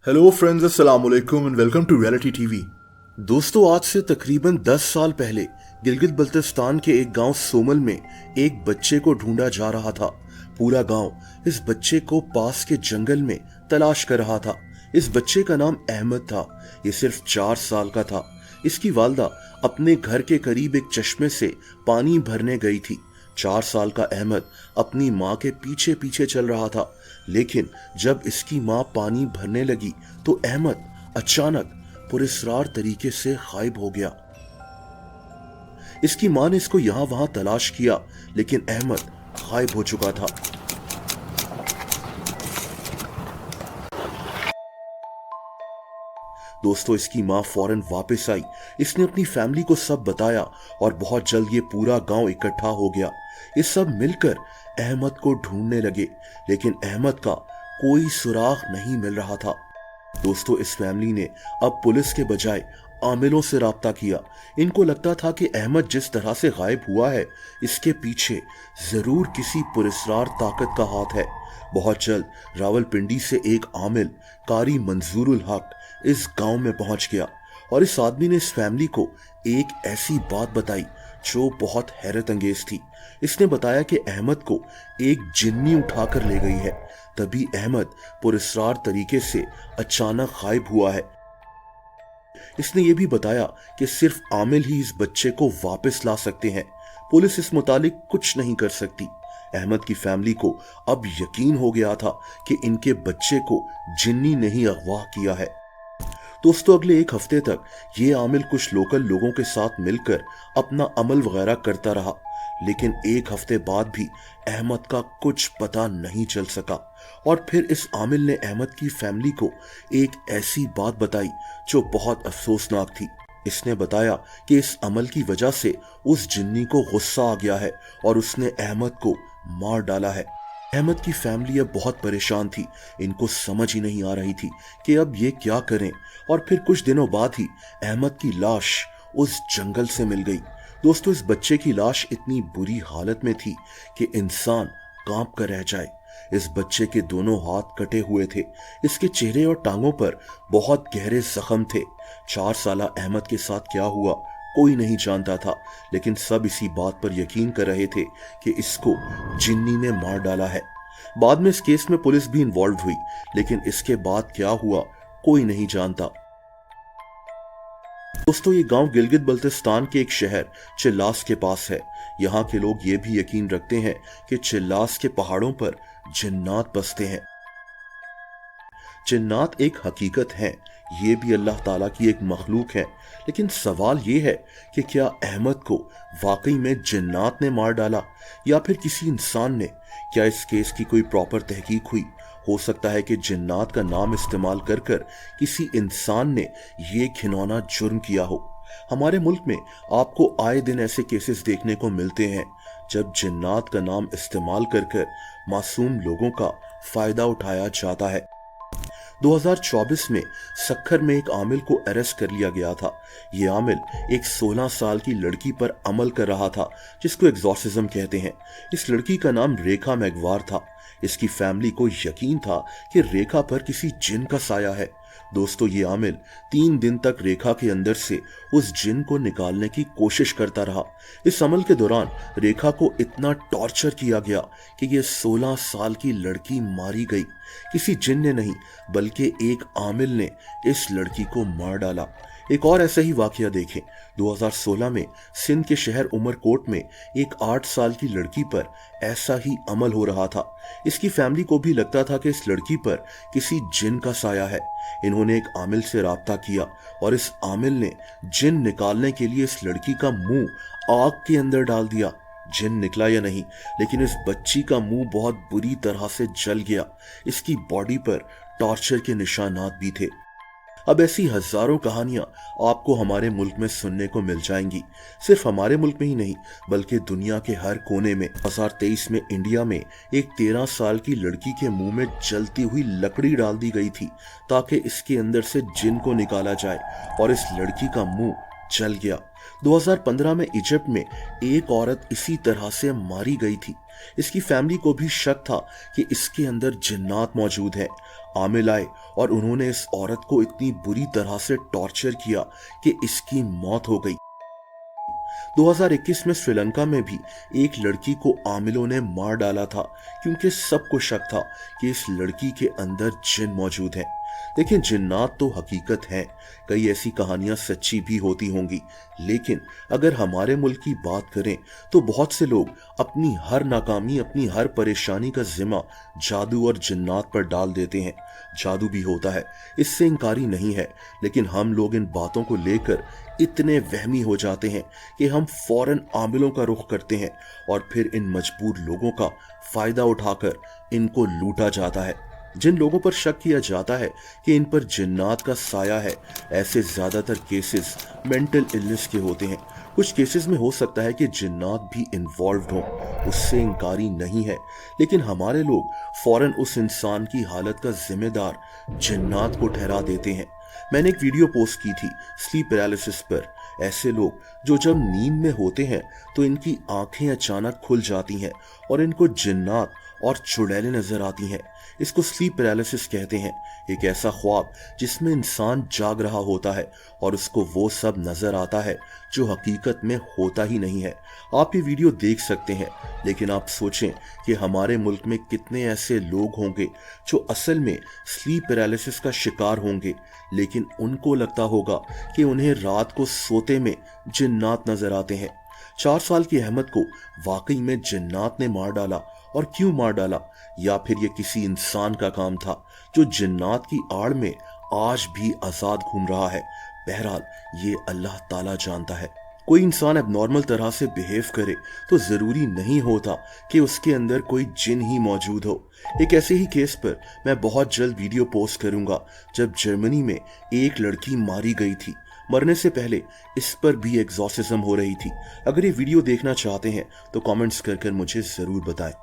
Hello friends, अस्सलाम वालेकुम and welcome to reality TV. दोस्तों, आज से तकरीबन 10 साल पहले गिलगित बल्तिस्तान के एक गांव सोमल में एक बच्चे को ढूंढा जा रहा था। पूरा गांव इस बच्चे को पास के जंगल में तलाश कर रहा था। इस बच्चे का नाम अहमद था। ये सिर्फ 4 साल का था। इसकी वालदा अपने घर के करीब एक चश्मे से पानी भरने गई थी। 4 साल का अहमद अपनी माँ के पीछे पीछे चल रहा था, लेकिन जब इसकी माँ पानी भरने लगी तो अहमद अचानक पुरस्रार तरीके से गायब हो गया। इसकी माँ ने इसको यहां वहां तलाश किया, लेकिन अहमद गायब हो चुका था। दोस्तों, इसकी माँ फौरन वापस आई। इसने अपनी फैमिली को सब बताया और बहुत जल्द ये पूरा गांव इकट्ठा हो गया। ये सब मिलकर अहमद को ढूंढने लगे, लेकिन अहमद का कोई सुराग नहीं मिल रहा था। दोस्तों, इस फैमिली ने अब पुलिस के बजाय आमिलों से राब्ता किया। इनको लगता था कि अहमद जिस तरह से गायब हुआ है, इसके पीछे जरूर किसी पुरस्रार ताकत का हाथ है। बहुत जल्द रावलपिंडी से एक आमिल कारी मंजूरुल हक इस गांव में पहुंच गया और इस आदमी ने इस फैमिली को एक ऐसी बात बताई जो बहुत हैरत अंगेज थी। इसने बताया कि अहमद को एक जिन्नी उठाकर ले गई है। तभी अहमद पुरस्रार तरीके से अचानक गायब हुआ है। इसने ये भी बताया कि सिर्फ आमिल ही इस बच्चे को वापस ला सकते हैं। पुलिस इस मुतालिक कुछ नहीं कर सकती। अहमद की फैमिली को अब यकीन हो गया था कि इनके बच्चे को जिन्नी ने ही अगवा किया है। दोस्तों, अगले एक हफ्ते तक ये आमिल कुछ लोकल लोगों के साथ मिलकर अपना अमल वगैरह करता रहा, लेकिन एक हफ्ते बाद भी अहमद का कुछ पता नहीं चल सका। और फिर इस आमिल ने अहमद की फैमिली को एक ऐसी बात बताई जो बहुत अफसोसनाक थी। इसने बताया कि इस अमल की वजह से उस जिन्नी को गुस्सा आ गया है और उसने अहमद को मार डाला है। अहमद की फैमिली अब बहुत परेशान थी। इनको समझ ही नहीं आ रही थी कि अब ये क्या करें। और फिर कुछ दिनों बाद ही अहमद की लाश उस जंगल से मिल गई। दोस्तों, इस बच्चे की लाश इतनी बुरी हालत में थी कि इंसान कांप कर रह जाए। इस बच्चे के दोनों हाथ कटे हुए थे। इसके चेहरे और टांगों पर बहुत गहरे जख्म थे। 4 साला अहमद के साथ क्या हुआ कोई नहीं जानता था, लेकिन सब इसी बात पर यकीन कर रहे थे कि इसको जिन्नी ने मार डाला है। बाद में इस केस में पुलिस भी इन्वॉल्व हुई, लेकिन इसके बाद क्या हुआ कोई नहीं जानता। दोस्तों, ये गांव गिलगित बल्तिस्तान के एक शहर चिल्लास के पास है। यहाँ के लोग ये भी यकीन रखते हैं कि चिल्लास के पहाड़ों पर जिन्नात बसते हैं। जिन्नात एक हकीकत है, ये भी अल्लाह ताला की एक मखलूक है। लेकिन सवाल ये है कि क्या अहमद को वाकई में जिन्नात ने मार डाला या फिर किसी इंसान ने? क्या इस केस की कोई प्रॉपर तहकीक हुई? हो सकता है कि जिन्नात का नाम इस्तेमाल कर कर किसी इंसान ने ये घिनौना जुर्म किया हो। हमारे मुल्क में आपको आए दिन ऐसे केसेस देखने को मिलते हैं जब जिन्नात का नाम इस्तेमाल कर कर मासूम लोगों का फायदा उठाया जाता है। 2024 में सक्खर में एक आमिल को अरेस्ट कर लिया गया था। ये आमिल एक 16 साल की लड़की पर अमल कर रहा था, जिसको एग्जॉर्सिज्म कहते हैं। इस लड़की का नाम रेखा मैगवार था। इसकी फैमिली को यकीन था कि रेखा पर किसी जिन का साया है। दोस्तों, ये आमिल 3 दिन तक रेखा के अंदर से उस जिन को निकालने की कोशिश करता रहा। इस अमल के दौरान रेखा को इतना टॉर्चर किया गया कि ये 16 साल की लड़की मारी गई। किसी जिन ने नहीं, बल्कि एक आमिल ने इस लड़की को मार डाला। एक और ऐसा ही वाकया देखें। 2016 में सिंध के शहर उमरकोट में एक 8 साल की लड़की पर ऐसा ही अमल हो रहा था। इसकी फैमिली को भी लगता था कि इस लड़की पर किसी जिन का साया है। इन्होंने एक आमिल से राब्ता किया और इस आमिल ने जिन निकालने के लिए इस लड़की का मुंह आग के अंदर डाल दिया। जिन निकला या नहीं, लेकिन इस बच्ची का मुंह बहुत बुरी तरह से जल गया। इसकी बॉडी पर टॉर्चर के निशानात भी थे। अब ऐसी हजारों कहानियां आपको हमारे मुल्क में सुनने को मिल जाएंगी। सिर्फ हमारे मुल्क में ही नहीं, बल्कि दुनिया के हर कोने में। 2023 में इंडिया में एक 13 साल की लड़की के मुंह में जलती हुई लकड़ी डाल दी गई थी ताकि इसके अंदर से जिन को निकाला जाए, और इस लड़की का मुंह जल गया। 2015 में इजिप्ट में एक औरत इसी तरह से मारी गई थी। इसकी फैमिली को भी शक था कि इसके अंदर जिन्नात मौजूद है। आमिल आए और उन्होंने इस औरत को इतनी बुरी तरह से टॉर्चर किया कि इसकी मौत हो गई। 2021 में श्रीलंका में भी एक लड़की को आमिलों ने मार डाला था, क्योंकि सबको शक था कि इस लड़की के अंदर जिन मौजूद है। देखिए, जिन्नात तो हकीकत है, कई ऐसी कहानियां सच्ची भी होती होंगी, लेकिन अगर हमारे मुल्क की बात करें तो बहुत से लोग अपनी हर नाकामी, अपनी हर परेशानी का जिम्मा जादू और जिन्नात पर डाल देते हैं। जादू भी होता है, इससे इनकारी नहीं है, लेकिन हम लोग इन बातों को लेकर इतने वहमी हो जाते हैं कि हम फौरन आमिलों का रुख करते हैं और फिर इन मजबूर लोगों का फायदा उठाकर इनको लूटा जाता है। जिन लोगों पर शक किया जाता है कि इन पर जिन्नात का साया है, ऐसे ज्यादातर केसेस मेंटल इलनेस के होते हैं। कुछ केसेस में हो सकता है कि जिन्नात भी इन्वॉल्व्ड हो, उससे इनकारी नहीं है, लेकिन हमारे लोग फौरन उस इंसान की हालत का जिम्मेदार जिन्नात को ठहरा देते हैं। मैंने एक वीडियो पोस्ट की थी स्लीप पैरालिसिस पर। ऐसे लोग जो जब नींद में होते हैं तो इनकी आंखें अचानक खुल जाती हैं और इनको जिन्नात और चुड़ैलें नजर आती हैं। इसको स्लीप पैरालिसिस कहते हैं, एक ऐसा ख्वाब जिसमें इंसान जाग रहा होता है और उसको वो सब नजर आता है जो हकीकत में होता ही नहीं है। आप ये वीडियो देख सकते हैं, लेकिन आप सोचें कि हमारे मुल्क में कितने ऐसे लोग होंगे जो असल में स्लीप पैरालिसिस का शिकार होंगे, लेकिन उनको लगता होगा कि उन्हें रात को सोते में जिन्नात नजर आते हैं। 4 साल की अहमद को वाकई में जिन्नात ने मार डाला, और क्यों मार डाला, या फिर ये किसी इंसान का काम था जो जिन्नात की आड़ में आज भी आजाद घूम रहा है। बहरहाल ये अल्लाह ताला जानता है। कोई इंसान एबनॉर्मल तरह से बिहेव करे तो जरूरी नहीं होता कि उसके अंदर कोई जिन ही मौजूद हो। एक ऐसे ही केस पर मैं बहुत जल्द वीडियो पोस्ट करूंगा जब जर्मनी में एक लड़की मारी गई थी। मरने से पहले इस पर भी एग्जॉर्सिज्म हो रही थी। अगर ये वीडियो देखना चाहते हैं तो कमेंट्स कर मुझे जरूर बताएं।